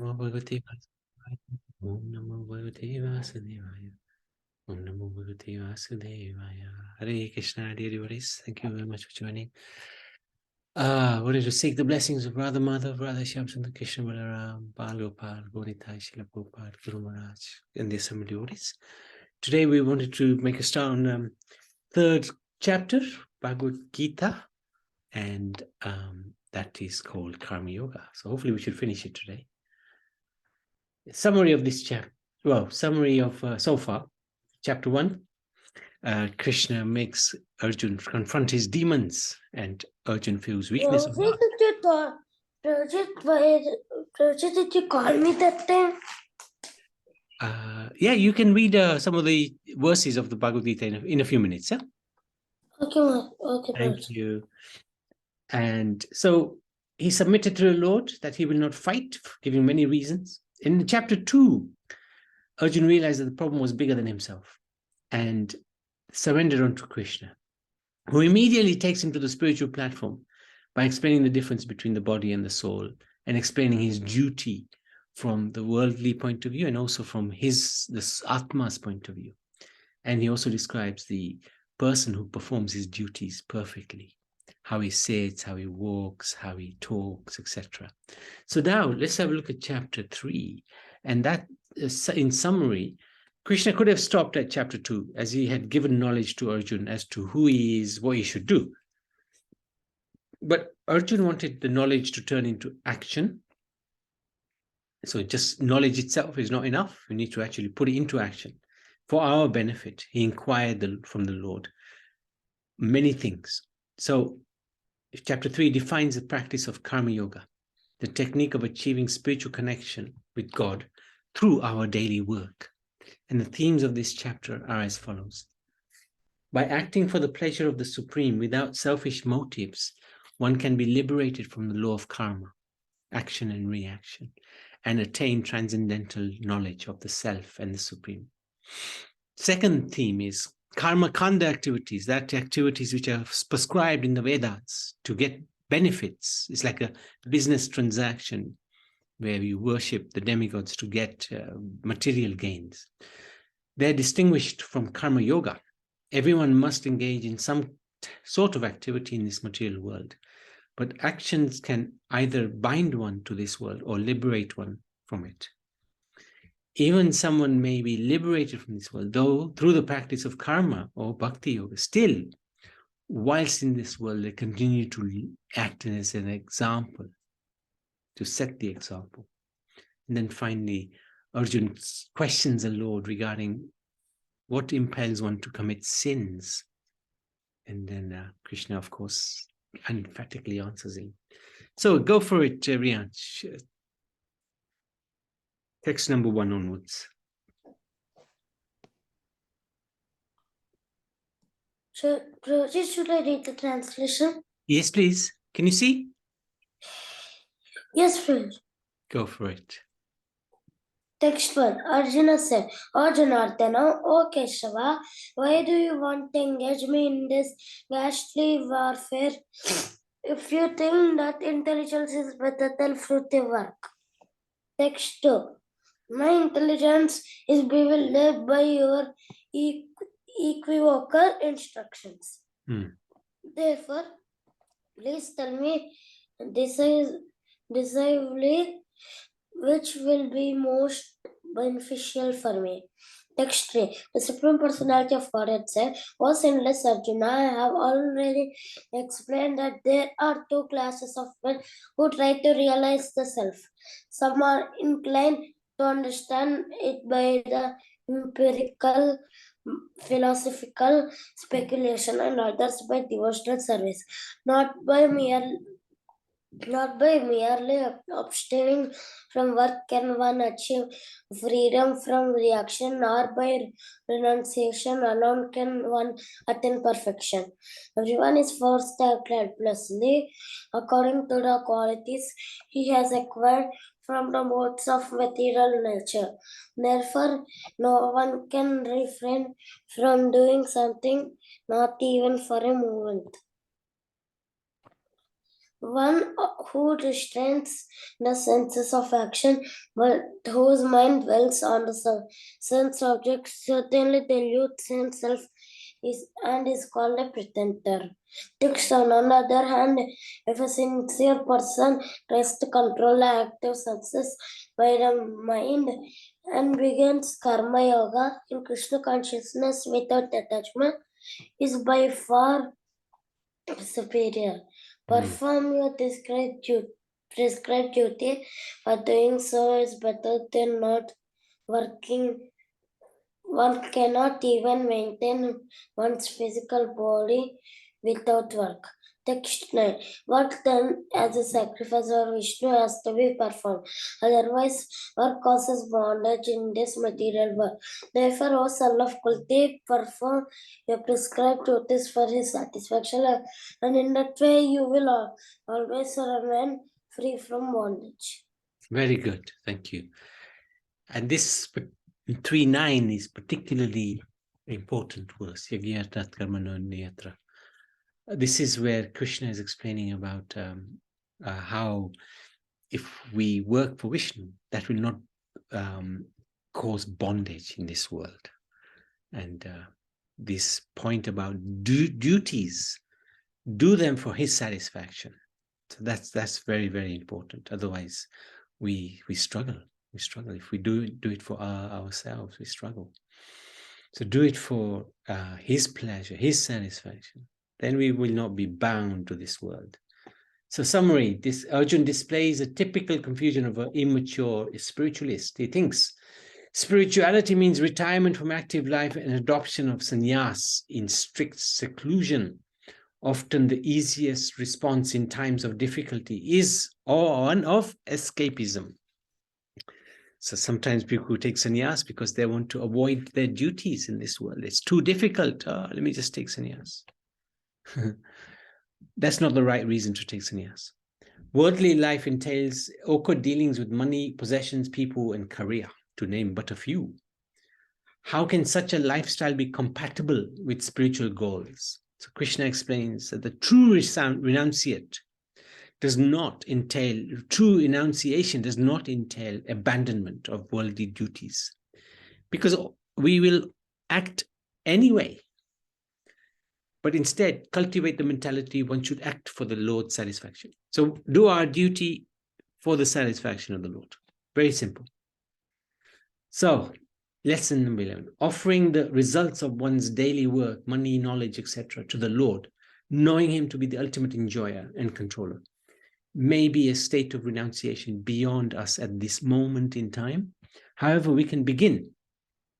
Namo Bhagavate Vasudevaya. Om Namo Bhagavate Vasudevaya. Om Namo Bhagavate Vasudevaya. Hare Krishna, dear devotees. Thank you very much for joining. Wanted to seek the blessings of Radha Madhav, Radha Shyamsundar, Krishna Balaram, Balgopal, Gauritai, Srila Prabhupada, Guru Maharaj, and the some devotees. Today we wanted to make a start on third chapter, Bhagavad Gita, and that is called Karma Yoga. So hopefully we should finish it today. Summary of this chapter. Well, summary of so far. Chapter 1, Krishna makes Arjun confront his demons, and Arjun feels weakness of heart. Project, did you call me that time? Yeah, you can read some of the verses of the Bhagavad Gita in a few minutes. Yeah? Okay. Thank you. And so he submitted to the Lord that he will not fight, giving many reasons. In chapter 2, Arjun realized that the problem was bigger than himself and surrendered unto Krishna, who immediately takes him to the spiritual platform by explaining the difference between the body and the soul and explaining his duty from the worldly point of view and also from the Atma's point of view. And he also describes the person who performs his duties perfectly, how he sits, how he walks, how he talks, etc. So now let's have a look at chapter 3. And that, in summary, Krishna could have stopped at chapter 2, as he had given knowledge to Arjun as to who he is, what he should do. But Arjun wanted the knowledge to turn into action. So just knowledge itself is not enough. We need to actually put it into action. For our benefit, he inquired from the Lord many things. So chapter 3 defines the practice of Karma Yoga, the technique of achieving spiritual connection with God through our daily work. And the themes of this chapter are as follows. By acting for the pleasure of the Supreme without selfish motives, one can be liberated from the law of karma, action and reaction, and attain transcendental knowledge of the self and the Supreme. Second theme is karma kanda activities, that activities which are prescribed in the Vedas to get benefits. It's like a business transaction where you worship the demigods to get material gains. They're distinguished from karma yoga. Everyone must engage in some sort of activity in this material world, but actions can either bind one to this world or liberate one from it. Even someone may be liberated from this world, though through the practice of karma or bhakti yoga, still, whilst in this world, they continue to act as an example, to set the example. And then finally, Arjun questions the Lord regarding what impels one to commit sins. And then Krishna, of course, emphatically answers him. So go for it, Rianch. Text number 1 onwards. Should I read the translation? Yes, please. Can you see? Yes, please. Go for it. Text 1. Arjuna said, O Janardana, O Keshava, why do you want to engage me in this ghastly warfare if you think that intelligence is better than fruitive work? Text 2. My intelligence is bewildered by your equivocal instructions. Therefore, please tell me decisively which will be most beneficial for me. Text 3. The Supreme Personality of Godhead said, O sinless Arjuna, I have already explained that there are 2 classes of men who try to realize the self. Some are inclined to understand it by the empirical, philosophical speculation, and others by devotional service, not by merely abstaining from work can one achieve freedom from reaction, nor by renunciation alone can one attain perfection. Everyone is forced to act helplessly according to the qualities he has acquired from the modes of material nature. Therefore, no one can refrain from doing something, not even for a moment. One who restrains the senses of action, but whose mind dwells on the sense objects, certainly deludes himself and is called a pretender. Text, on the other hand, if a sincere person tries to control the active senses by the mind and begins karma yoga in Krishna consciousness without attachment, is by far superior. Perform your prescribed duty, but doing so is better than not working. One cannot even maintain one's physical body without work. Text 9. Work done as a sacrifice or Vishnu has to be performed. Otherwise, work causes bondage in this material world. Therefore, O son of Kulti, perform your prescribed duties for his satisfaction, and in that way you will always remain free from bondage. Very good. Thank you. And this 3.9 is particularly important verse. Yajnatat karmano niyatra. This is where Krishna is explaining about how if we work for Vishnu, that will not cause bondage in this world. And this point about duties, do them for his satisfaction. So that's very, very important. Otherwise, we struggle. We struggle. If we do it for ourselves, we struggle. So do it for his pleasure, his satisfaction. Then we will not be bound to this world. So summary, this Arjun displays a typical confusion of an immature spiritualist. He thinks spirituality means retirement from active life and adoption of sannyas in strict seclusion. Often the easiest response in times of difficulty is one of escapism. So sometimes people who take sannyas because they want to avoid their duties in this world. It's too difficult. Let me just take sannyas. That's not the right reason to take sannyas. Worldly life entails awkward dealings with money, possessions, people, and career, to name but a few. How can such a lifestyle be compatible with spiritual goals? So Krishna explains that the true renunciation does not entail abandonment of worldly duties, because we will act anyway. But instead, cultivate the mentality one should act for the Lord's satisfaction. So do our duty for the satisfaction of the Lord. Very simple. So, lesson number 11, offering the results of one's daily work, money, knowledge, etc. to the Lord, knowing him to be the ultimate enjoyer and controller, may be a state of renunciation beyond us at this moment in time. However, we can begin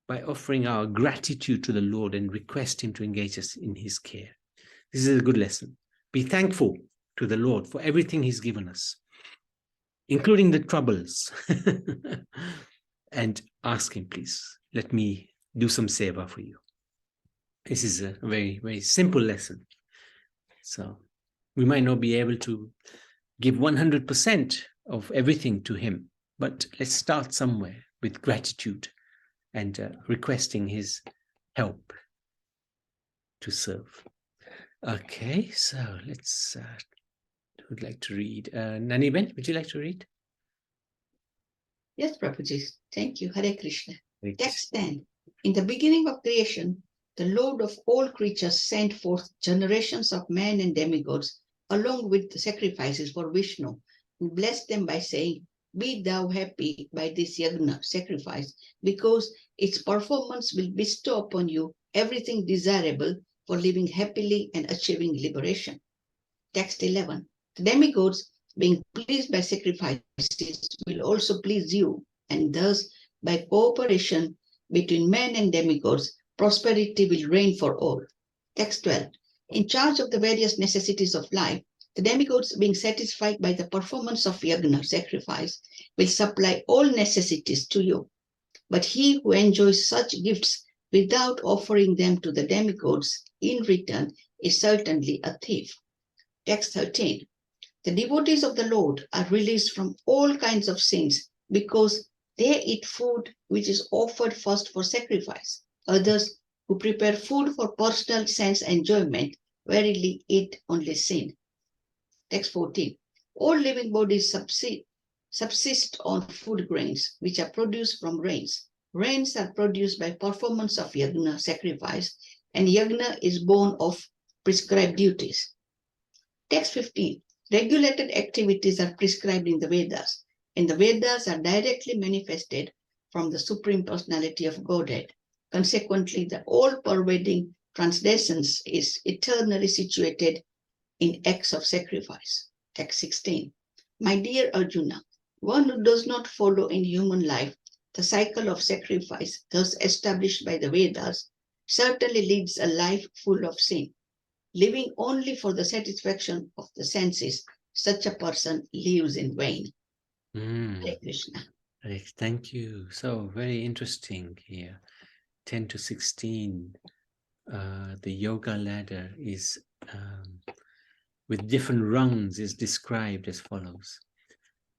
by offering our gratitude to the Lord and request him to engage us in his care. This is a good lesson. Be thankful to the Lord for everything he's given us, including the troubles. And ask him, please, let me do some seva for you. This is a very, very simple lesson. So we might not be able to give 100% of everything to him, but let's start somewhere with gratitude and requesting his help to serve. Okay, so let's, who would like to read? Naniben, would you like to read? Yes, Prabhuji. Thank you. Hare Krishna. Text 10. In the beginning of creation, the Lord of all creatures sent forth generations of men and demigods, along with the sacrifices for Vishnu, and blessed them by saying, be thou happy by this yagna, sacrifice, because its performance will bestow upon you everything desirable for living happily and achieving liberation. Text 11. The demigods, being pleased by sacrifices, will also please you, and thus, by cooperation between men and demigods, prosperity will reign for all. Text 12. In charge of the various necessities of life, the demigods, being satisfied by the performance of yagna, sacrifice, will supply all necessities to you. But he who enjoys such gifts without offering them to the demigods in return is certainly a thief. Text 13. The devotees of the Lord are released from all kinds of sins because they eat food which is offered first for sacrifice. Others who prepare food for personal sense enjoyment verily eat only sin. Text 14. All living bodies subsist on food grains, which are produced from rains. Rains are produced by performance of yagna, sacrifice, and yagna is born of prescribed duties. Text 15. Regulated activities are prescribed in the Vedas, and the Vedas are directly manifested from the Supreme Personality of Godhead. Consequently, the all-pervading transcendence is eternally situated in acts of sacrifice. Text 16. My dear Arjuna, one who does not follow in human life the cycle of sacrifice thus established by the Vedas certainly leads a life full of sin. Living only for the satisfaction of the senses, such a person lives in vain. Hare Krishna. Thank you. So very interesting here. 10 to 16. The yoga ladder is with different rungs is described as follows.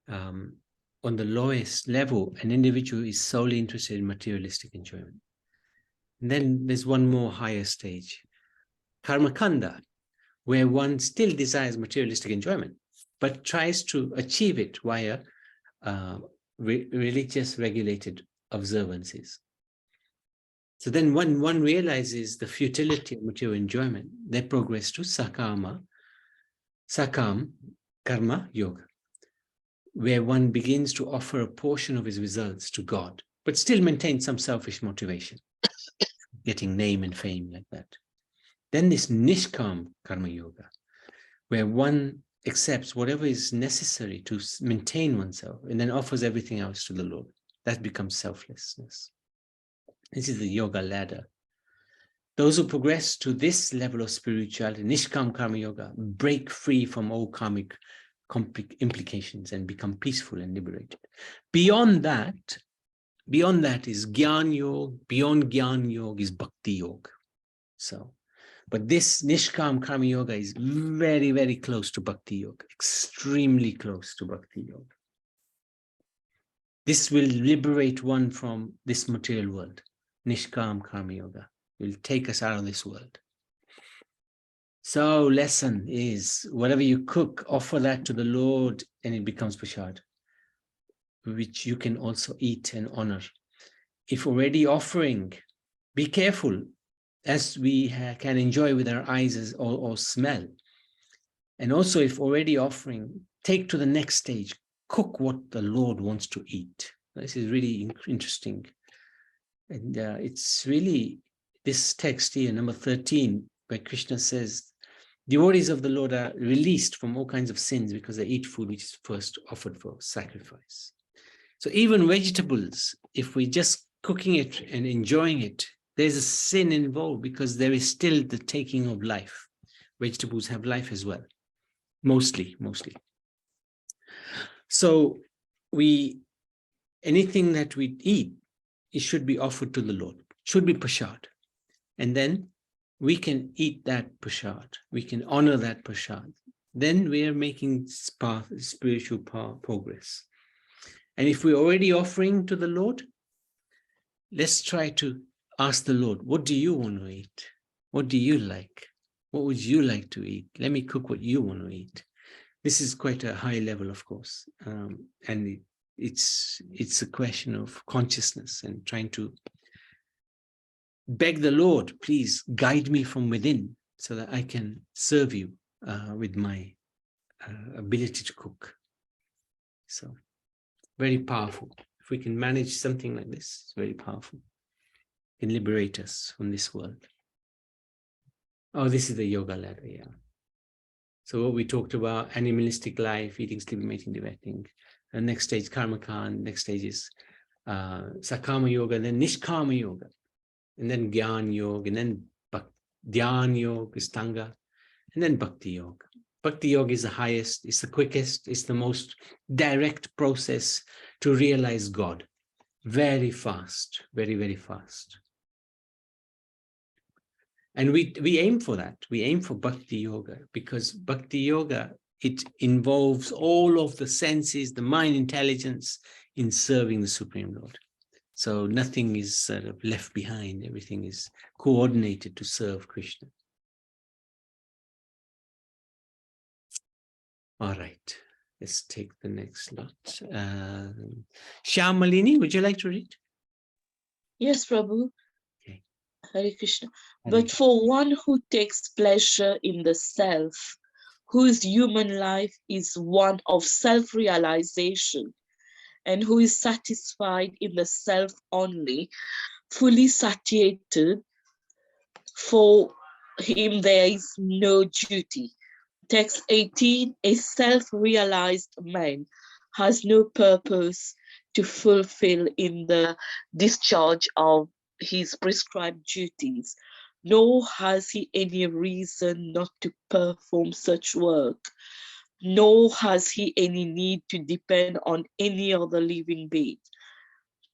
On the lowest level, an individual is solely interested in materialistic enjoyment. And then there's one more higher stage, karmakanda, where one still desires materialistic enjoyment, but tries to achieve it via religious regulated observances. So then when one realizes the futility of material enjoyment, they progress to sakam karma yoga, where one begins to offer a portion of his results to God, but still maintain some selfish motivation, getting name and fame like that. Then this nishkam karma yoga, where one accepts whatever is necessary to maintain oneself and then offers everything else to the Lord. That becomes selflessness. This is the yoga ladder. Those who progress to this level of spirituality, nishkam karma yoga, break free from all karmic implications and become peaceful and liberated. Beyond that is Gyan Yoga. Beyond Gyan Yoga is Bhakti Yoga. So, but this Nishkam Karma Yoga is very, very close to Bhakti Yoga, extremely close to Bhakti Yoga. This will liberate one from this material world. Nishkam Karma Yoga will take us out of this world. So lesson is, whatever you cook, offer that to the Lord and it becomes prasad, which you can also eat and honor. If already offering, be careful, as we can enjoy with our eyes or smell. And also if already offering, take to the next stage, cook what the Lord wants to eat. This is really interesting. And it's really this text here, number 13, where Krishna says, devotees of the Lord are released from all kinds of sins because they eat food which is first offered for sacrifice. So even vegetables, if we just cooking it and enjoying it, there's a sin involved because there is still the taking of life. Vegetables have life as well, mostly. So anything that we eat, it should be offered to the Lord, it should be prasad. And then we can eat that prasad, we can honor that prasad. Then we are making spiritual progress. And if we're already offering to the Lord, let's try to ask the Lord, what do you want to eat? What do you like? What would you like to eat? Let me cook what you want to eat. This is quite a high level, of course. And it's a question of consciousness and trying to beg the Lord, please guide me from within so that I can serve you with my ability to cook. So very powerful. If we can manage something like this, it's very powerful. It can liberate us from this world. Oh, this is the yoga ladder, yeah. So what we talked about, animalistic life, eating, sleeping, mating, diverting. And next stage, karma kand. Next stage is sakama yoga, and then nishkama yoga, and then gyan yoga, and then dhyan yoga, stanga, and then bhakti yoga. Bhakti yoga is the highest, it's the quickest, it's the most direct process to realize God. Very fast, very, very fast. And we aim for that. We aim for Bhakti Yoga because Bhakti Yoga, it involves all of the senses, the mind intelligence in serving the Supreme Lord. So nothing is sort of left behind. Everything is coordinated to serve Krishna. All right. Let's take the next lot. Shyamalini, would you like to read? Yes, Prabhu. Okay. Hare Krishna. Hare But for one who takes pleasure in the self, whose human life is one of self-realization, and who is satisfied in the self only, fully satiated, for him there is no duty. Text 18, a self-realized man has no purpose to fulfill in the discharge of his prescribed duties, nor has he any reason not to perform such work, nor has he any need to depend on any other living being.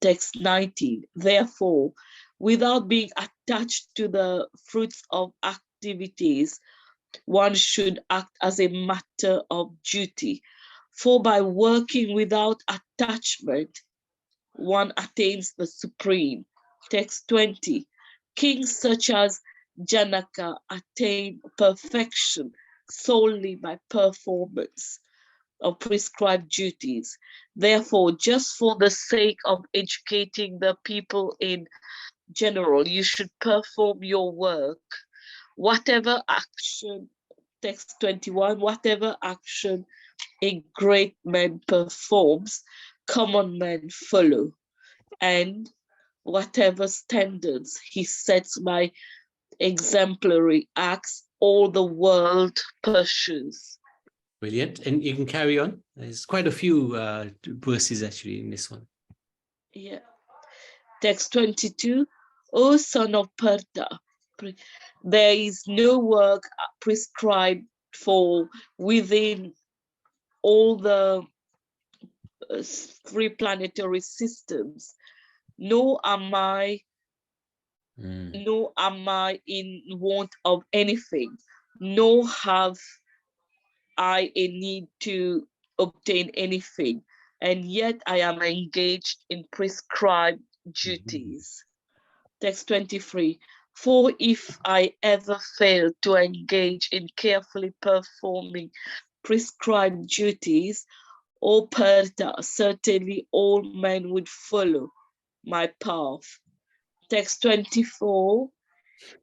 Text 19, therefore, without being attached to the fruits of activities, one should act as a matter of duty, for by working without attachment, one attains the supreme. Text 20. Kings such as Janaka attained perfection solely by performance of prescribed duties. Therefore, just for the sake of educating the people in general, you should perform your work. Whatever action, text 21, whatever action a great man performs, common men follow. And whatever standards he sets by exemplary acts, all the world pursues. Brilliant. And you can carry on. There's quite a few verses actually in this one. Yeah. Text 22, O son of Partha, there is no work prescribed for within all the three planetary systems, nor am I in want of anything, nor have I a need to obtain anything, and yet I am engaged in prescribed duties. Text 23, for if I ever fail to engage in carefully performing prescribed duties, O Partha, certainly all men would follow my path. Text 24,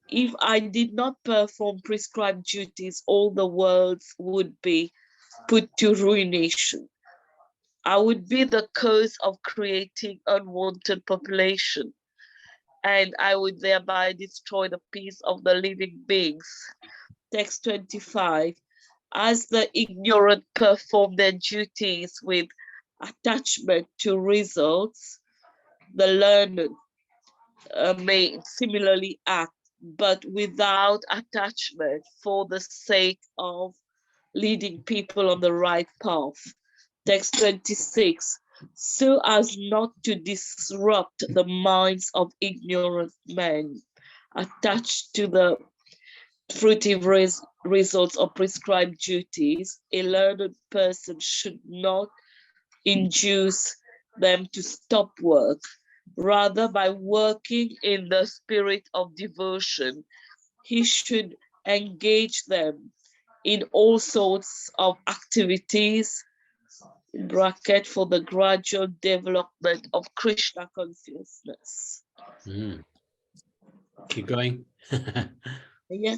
if I did not perform prescribed duties, all the worlds would be put to ruination. I would be the cause of creating unwanted population, and I would thereby destroy the peace of the living beings. Text 25, as the ignorant perform their duties with attachment to results, the learned may similarly act, but without attachment for the sake of leading people on the right path. Text 26, so as not to disrupt the minds of ignorant men attached to the fruitive results of prescribed duties, a learned person should not induce them to stop work. Rather, by working in the spirit of devotion, he should engage them in all sorts of activities, in bracket, for the gradual development of Krishna consciousness. Keep going. Yeah.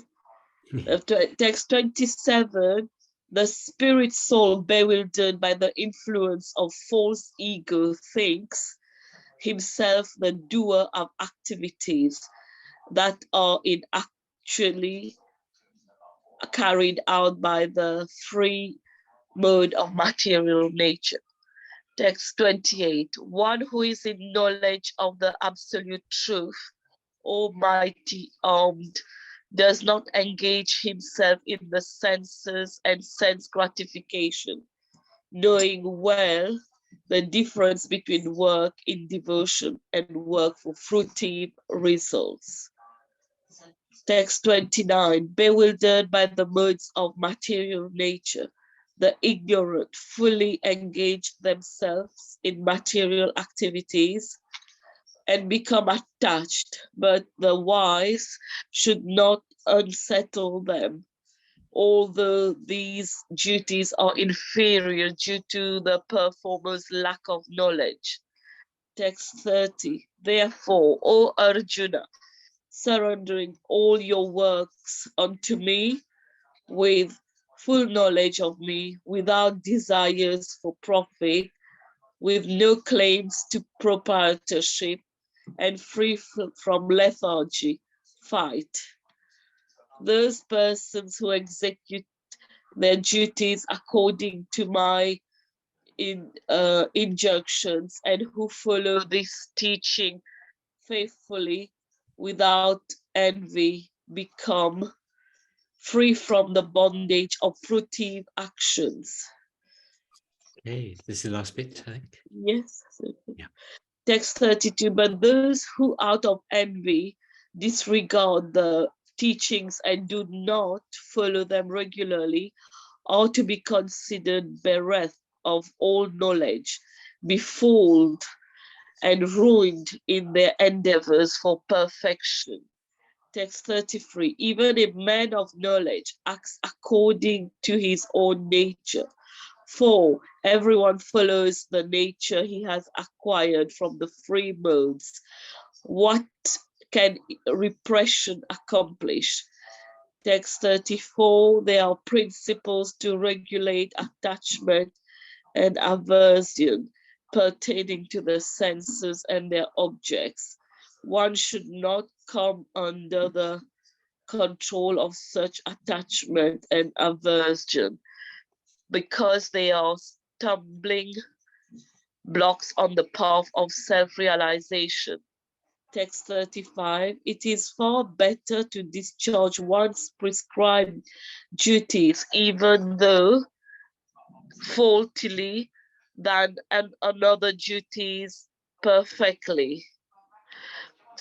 Text 27, the spirit soul bewildered by the influence of false ego thinks himself the doer of activities that are in actually carried out by the three mode of material nature. Text 28, one who is in knowledge of the absolute truth, almighty armed, does not engage himself in the senses and sense gratification, knowing well the difference between work in devotion and work for fruitive results. Text 29, bewildered by the modes of material nature, the ignorant fully engage themselves in material activities and become attached, but the wise should not unsettle them, although these duties are inferior due to the performer's lack of knowledge. Text 30. Therefore, O Arjuna, surrendering all your works unto me with full knowledge of me, without desires for profit, with no claims to proprietorship, and free from lethargy, fight. Those persons who execute their duties according to my injunctions and who follow this teaching faithfully without envy become free from the bondage of fruitive actions. Okay, this is the last bit, I think. Yes. Yeah. Text 32, but those who out of envy disregard the teachings and do not follow them regularly are to be considered bereft of all knowledge, befooled and ruined in their endeavors for perfection. Text 33, even a man of knowledge acts according to his own nature, for everyone follows the nature he has acquired from the free modes. What can repression accomplish? Text 34, there are principles to regulate attachment and aversion pertaining to the senses and their objects. One should not come under the control of such attachment and aversion because they are stumbling blocks on the path of self-realization. Text 35, it is far better to discharge one's prescribed duties, even though faultily, than another duties perfectly.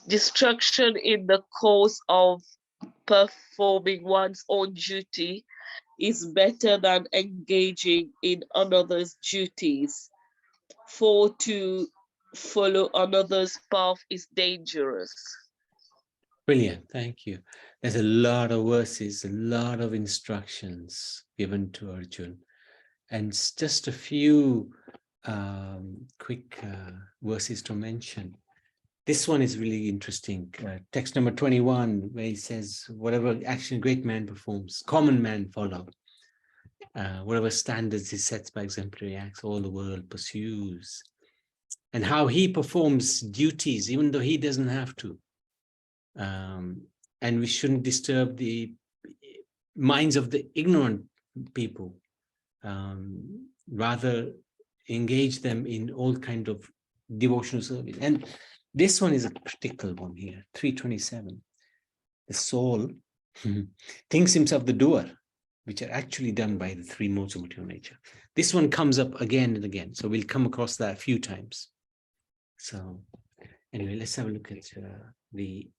Destruction in the course of performing one's own duty is better than engaging in another's duties, for to follow another's path is dangerous. Brilliant, thank you. There's a lot of verses, a lot of instructions given to Arjun, and just a few quick verses to mention. This one is really interesting. Text number 21, where he says, whatever action great man performs, common man follow. Whatever standards he sets by exemplary acts, all the world pursues. And how he performs duties, even though he doesn't have to. And we shouldn't disturb the minds of the ignorant people. Rather, engage them in all kind of devotional service. And this one is a critical one here, 327. The soul thinks himself the doer, which are actually done by the three modes of material nature. This one comes up again and again. So we'll come across that a few times. So anyway, let's have a look at the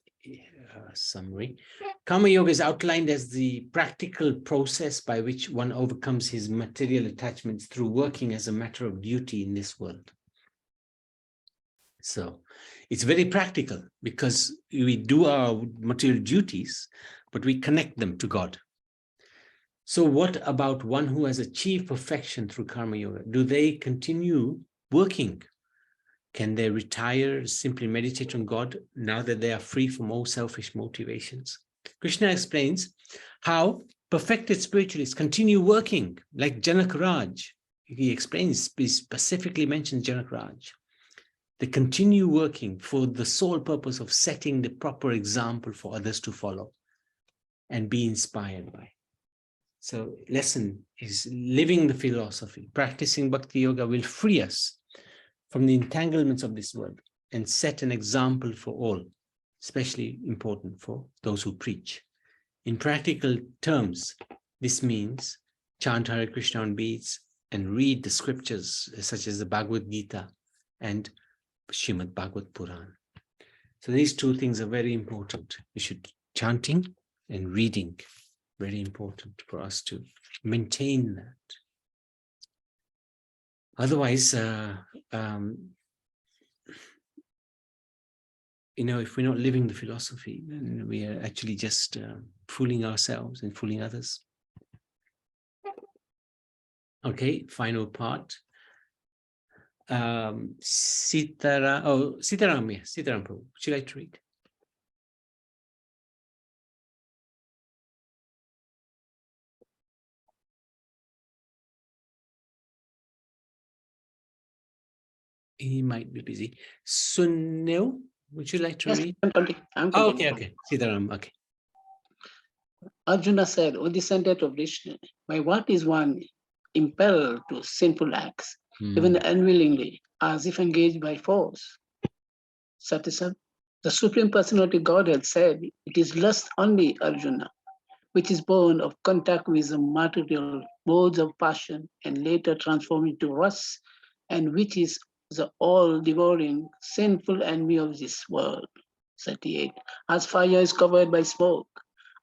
summary. Karma Yoga is outlined as the practical process by which one overcomes his material attachments through working as a matter of duty in this world. So it's very practical because we do our material duties, but we connect them to God. So what about one who has achieved perfection through Karma Yoga? Do they continue working? Can they retire, simply meditate on God now that they are free from all selfish motivations? Krishna explains how perfected spiritualists continue working, like Janak Raj. He explains, he specifically mentions Janak Raj. They continue working for the sole purpose of setting the proper example for others to follow and be inspired by. So lesson is living the philosophy. Practicing Bhakti Yoga will free us from the entanglements of this world and set an example for all, especially important for those who preach. In practical terms, this means chant Hare Krishna on beads and read the scriptures such as the Bhagavad Gita and Srimad Bhagavad Puran. So these two things are very important. We should chanting and reading, very important for us to maintain that. Otherwise, if we're not living the philosophy, then we are actually just fooling ourselves and fooling others. Okay, final part. Sitaram, yes, Sitaram Prabhu. Would you like to read? He might be busy. Sunil, would you like to read? I'm Oh, okay. Sitaram, okay. Arjuna said, O descendant of Vishnu, by what is one impelled to sinful acts, even unwillingly, as if engaged by force? Satisam, the Supreme Personality Godhead said, it is lust only, Arjuna, which is born of contact with the material modes of passion and later transformed into rust, and which is the all-devouring sinful enemy of this world. 38. As fire is covered by smoke,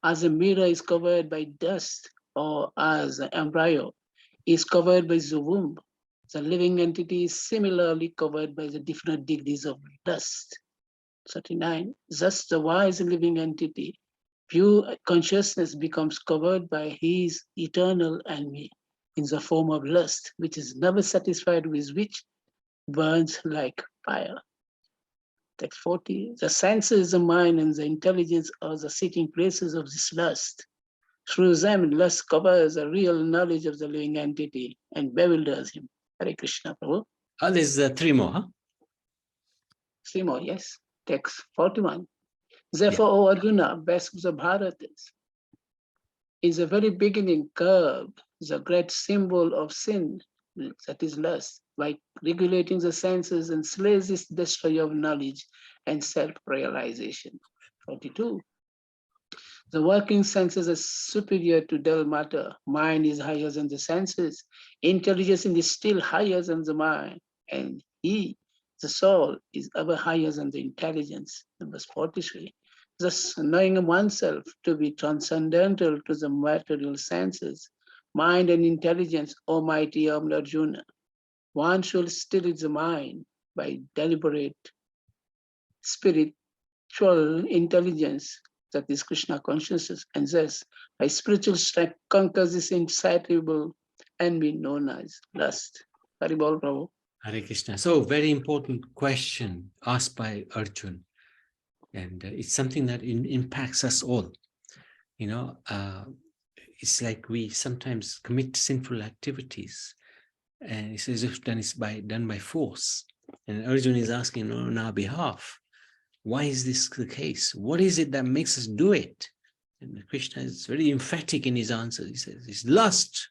as a mirror is covered by dust, or as an embryo is covered by the womb, the living entity is similarly covered by the different degrees of dust. 39. Thus, the wise living entity, pure consciousness, becomes covered by his eternal enemy in the form of lust, which is never satisfied, with which burns like fire. Text 40. The senses, the mind, and the intelligence are the sitting places of this lust. Through them, lust covers a real knowledge of the living entity and bewilders him. Hare Krishna, Prabhu. Oh, there's 3 more, huh? 3 more, yes. Text 41. Therefore, O Arjuna, best of the Bharatas, is the very beginning curb, the great symbol of sin, that is lust, by regulating the senses and slays this destroyer of knowledge and self-realization. 42. The working senses are superior to dull matter. Mind is higher than the senses. Intelligence is still higher than the mind. And he, the soul, is ever higher than the intelligence. Number 43. Thus, knowing oneself to be transcendental to the material senses, mind and intelligence, Almighty Arjuna, one should still the mind by deliberate spiritual intelligence, that is Krishna consciousness, and thus by spiritual strength conquers this insatiable enemy known as lust. Haribol Prabhu. Hare Krishna. So, very important question asked by Arjun. And it's something that impacts us all. You know, it's like we sometimes commit sinful activities, and it's as if done by force. And Arjun is asking on our behalf, why is this the case? What is it that makes us do it? And Krishna is very emphatic in his answer. He says, it's lust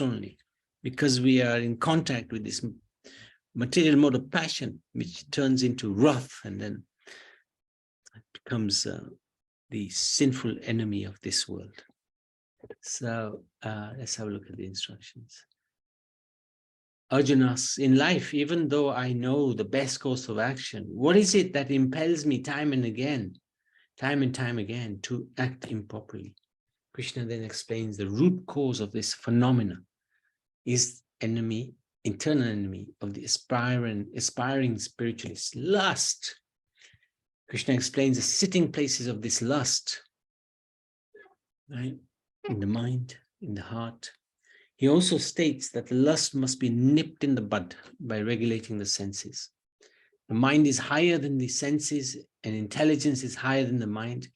only, because we are in contact with this material mode of passion, which turns into wrath, and then it becomes the sinful enemy of this world. So let's have a look at the instructions. Arjuna asks, in life, even though I know the best course of action, what is it that impels me time and time again, to act improperly? Krishna then explains the root cause of this phenomena is internal enemy of the aspiring spiritualist, lust. Krishna explains the sitting places of this lust, right? In the mind, in the heart. He also states that lust must be nipped in the bud by regulating the senses. The mind is higher than the senses, and intelligence is higher than the mind,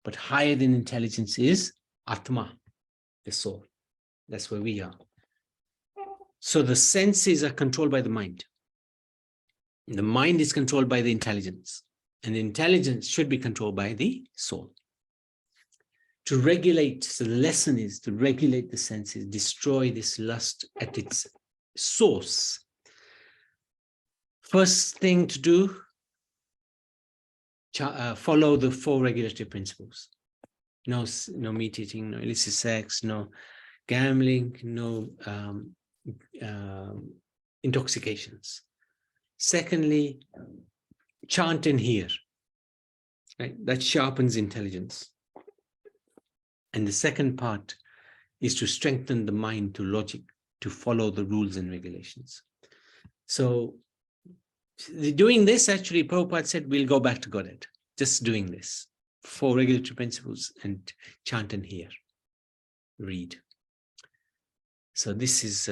but higher than intelligence is Atma, the soul. That's where we are. So the senses are controlled by the mind. The mind is controlled by the intelligence, and the intelligence should be controlled by the soul. To regulate, so the lesson is to regulate the senses, destroy this lust at its source. First thing to do, follow the 4 regulatory principles. No meat eating, no illicit sex, no gambling, no intoxications. Secondly, chant and hear, right? That sharpens intelligence. And the second part is to strengthen the mind to logic, to follow the rules and regulations. So doing this, actually, Prabhupada said, we'll go back to Godhead. Just doing this. 4 regulatory principles and chant and hear. Read. So this is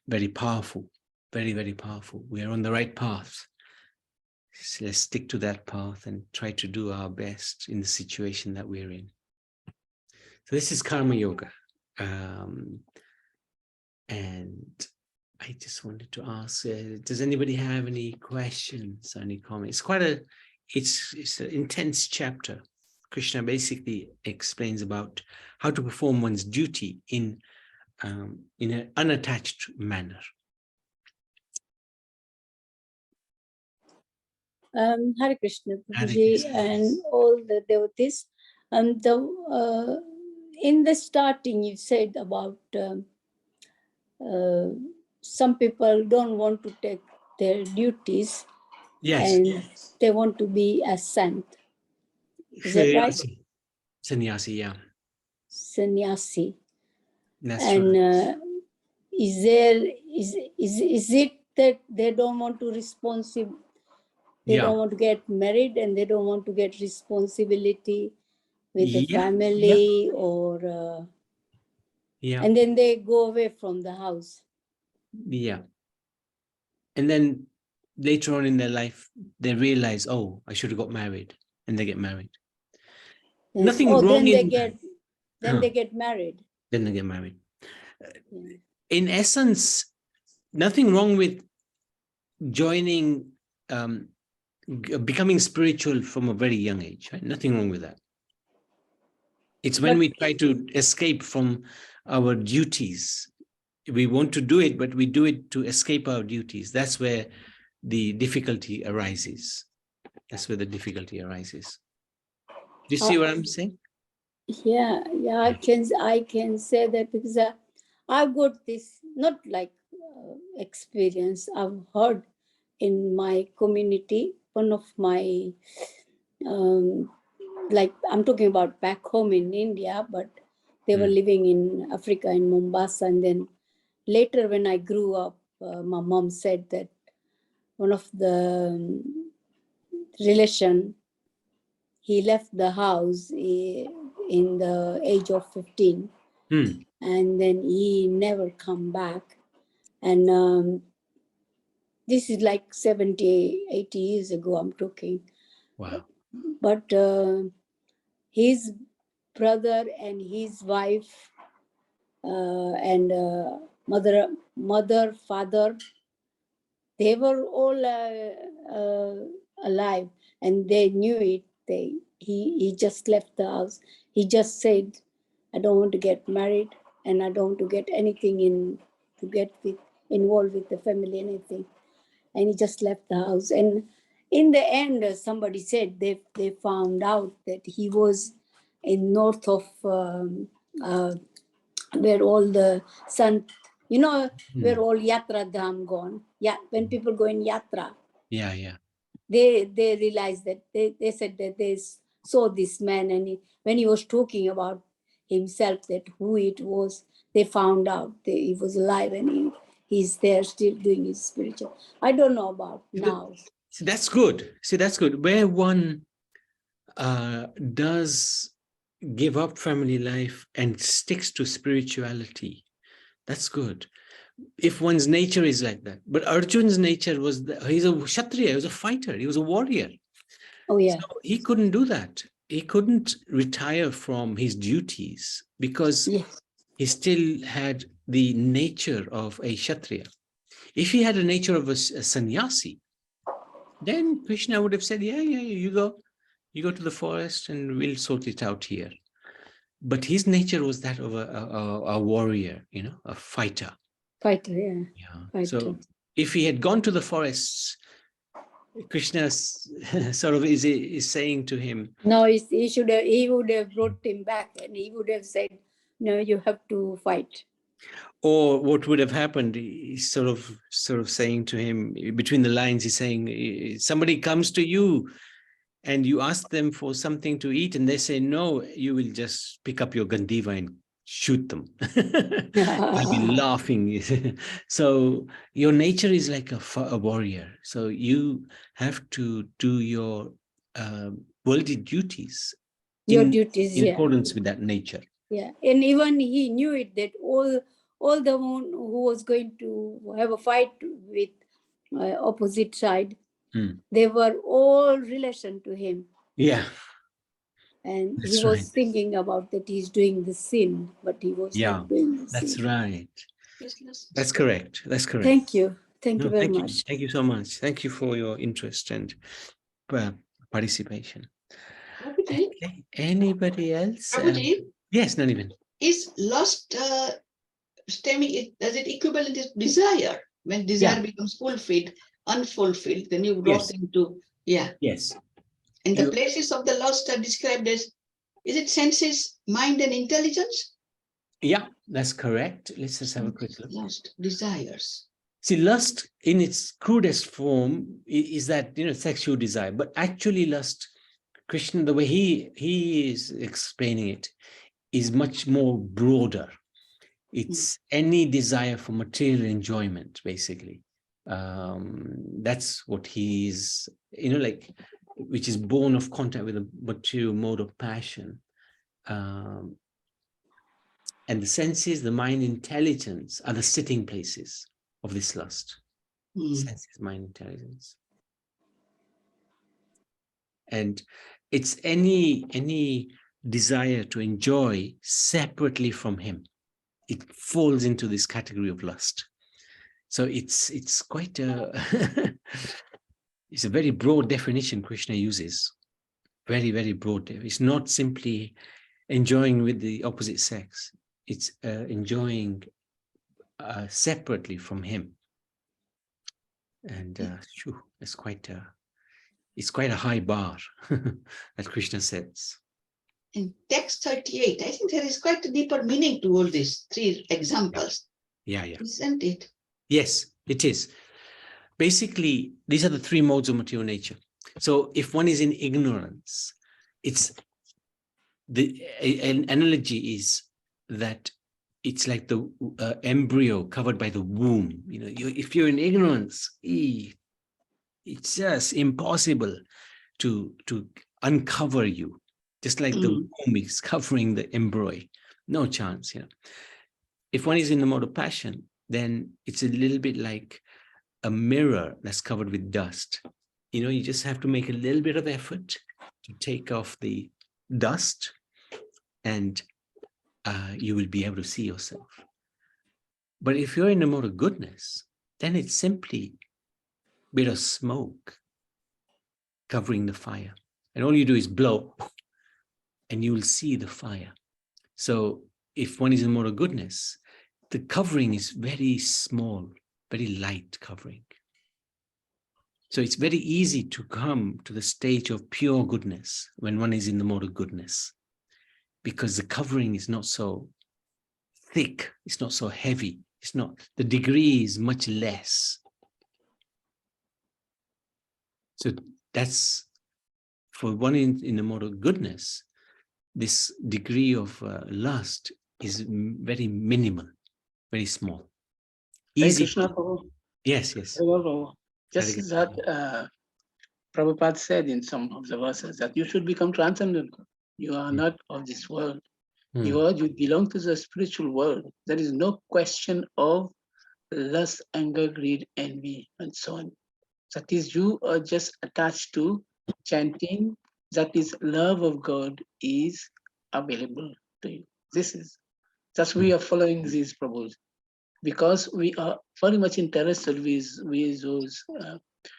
very powerful, very, very powerful. We are on the right path. So let's stick to that path and try to do our best in the situation that we're in. So this is Karma Yoga. And I just wanted to ask, does anybody have any questions or any comments? It's an intense chapter. Krishna basically explains about how to perform one's duty in an unattached manner. Hare Krishna, Hare Prabhuji, Krishna. and all the devotees. In the starting, you said about some people don't want to take their duties, Yes. and they want to be a saint. Is that right? Sannyasi, yeah. Sannyasi. That's and right. is it that they don't want to they Yeah. don't want to get married and they don't want to get responsibility with the Yeah, family, or Yeah. and then they go away from the house? Yeah. And then later on in their life, they realize, oh, I should have got married, and they get married. Nothing wrong then they in get they get married. Then they get married. Yeah. In essence, nothing wrong with joining, becoming spiritual from a very young age. Right? Nothing wrong with that. It's when But- we try to escape from our duties. We want to do it, but we do it to escape our duties. That's where the difficulty arises. That's where the difficulty arises. Do you see what I'm saying? Yeah, I can say that because I've got this, not like experience, I've heard in my community, one of my, like I'm talking about back home in India, but they were living in Africa, in Mombasa. And then later when I grew up, my mom said that one of the relation, he left the house in the age of 15, and then he never come back. And this is like 70, 80 years ago I'm talking. Wow. But his brother and his wife and mother, father, they were all alive, and they knew it. He just left the house. He just said, I don't want to get married, and I don't want to get anything involved with the family, anything. And he just left the house. And in the end, somebody said they found out that he was in north of where all the sant, where all yatra dham gone. Yeah, when people go in yatra, Yeah. they realized that they said that they saw this man, and when he was talking about himself, that who it was, they found out that he was alive, and he's there still doing his spiritual. I don't know about now. See, that's good. Where one does give up family life and sticks to spirituality, that's good. If one's nature is like that. But Arjun's nature was, he's a Kshatriya, he was a fighter, he was a warrior. Oh, yeah. So he couldn't do that. He couldn't retire from his duties because he still had the nature of a Kshatriya. If he had a nature of a sannyasi, then Krishna would have said, yeah, you go to the forest and we'll sort it out here. But his nature was that of a warrior, a fighter. Fighter, yeah. Fighter. So if he had gone to the forests, Krishna sort of is saying to him, no, he would have brought him back, and he would have said, no, you have to fight. Or what would have happened, he's sort of saying to him, between the lines, he's saying, somebody comes to you and you ask them for something to eat and they say no, you will just pick up your gandiva and shoot them. You'll be laughing. So your nature is like a warrior. So you have to do your worldly duties in accordance with that nature. Yeah, and even he knew it, that all the one who was going to have a fight with opposite side, they were all relation to him. Yeah. And That's he was right. thinking about that he's doing the sin, but he was not doing the That's sin. right. That's correct. That's correct. Thank you. Thank you No, very thank much. you. Thank you so much. Thank you for your interest and participation. Prabhuji, Okay. Anybody else? Prabhuji, Yes, Nanivan. is lust stemming, does it equivalent to desire? When desire becomes fulfilled, unfulfilled, then you brought into, Yes. and the places of the lust are described as, is it senses, mind, and intelligence? Yeah, that's correct. Let's just have a quick look. Lust, desires. See, lust in its crudest form is that, sexual desire, but actually lust, Krishna, the way he is explaining it, is much more broader. It's any desire for material enjoyment, basically. That's what he's, which is born of contact with a material mode of passion. And the senses, the mind, intelligence are the sitting places of this lust. Senses, mind, intelligence. And it's any desire to enjoy separately from him. It falls into this category of lust. So it's quite a it's a very broad definition Krishna uses. Very, very broad. It's not simply enjoying with the opposite sex. It's enjoying separately from him. And it's quite a high bar that Krishna sets. In text 38, I think there is quite a deeper meaning to all these three examples. Yeah. Isn't it? Yes, it is. Basically, these are the three modes of material nature. So if one is in ignorance, an analogy is that it's like the embryo covered by the womb. If you're in ignorance, it's just impossible to uncover you, just like the womb is covering the embryo. No chance. If one is in the mode of passion, then it's a little bit like a mirror that's covered with dust. You just have to make a little bit of effort to take off the dust, and you will be able to see yourself. But if you're in the mode of goodness, then it's simply a bit of smoke covering the fire. And all you do is blow, and you will see the fire. So if one is in mode of goodness, the covering is very small, very light covering. So it's very easy to come to the stage of pure goodness when one is in the mode of goodness, because the covering is not so thick, it's not so heavy, the degree is much less. So that's, for one in the mode of goodness, this degree of lust is very minimal, very small. Easy. Krishna, Prabhu. Yes. Just that Prabhupada said in some of the verses that you should become transcendental. You are not of this world. You belong to the spiritual world. There is no question of lust, anger, greed, envy, and so on. That is, you are just attached to chanting. That is, love of God is available to you. That's we are following these Prabhus, because we are very much interested with those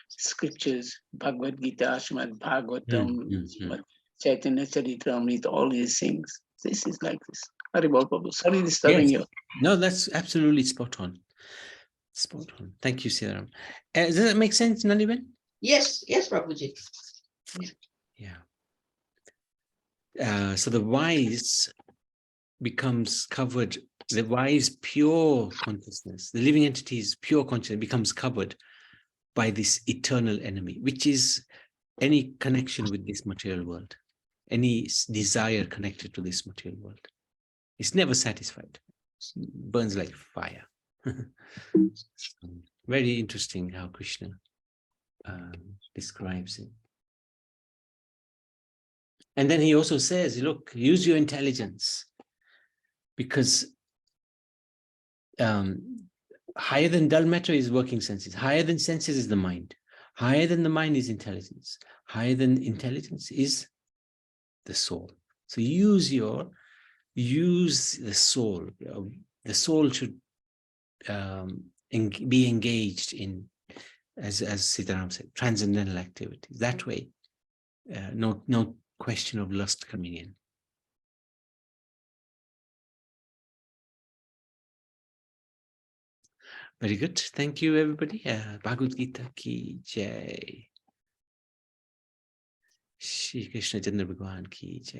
scriptures, Bhagavad Gita, Srimad Bhagavatam, Srimad Chaitanya Charitamrita, all these things. This is like this. Haribol Prabhu, sorry disturbing you. No, that's absolutely spot on. Spot on. Thank you, Siddharam. Does that make sense, Naliben? Yes, Prabhuji. Yeah. So the wise becomes covered, the wise pure consciousness, the living entity's pure consciousness becomes covered by this eternal enemy, which is any connection with this material world, any desire connected to this material world. It's never satisfied. It burns like fire. Very interesting how Krishna describes it. And then he also says, look, use your intelligence, because higher than dull matter is working senses. Higher than senses is the mind. Higher than the mind is intelligence. Higher than intelligence is the soul. So use the soul. The soul should be engaged in, as Sitaram said, transcendental activities. That way, no question of lust coming in. Very good. Thank you, everybody. Bhagavad Gita ki jai. Shri Krishna Chandra Bhagwan ki jai.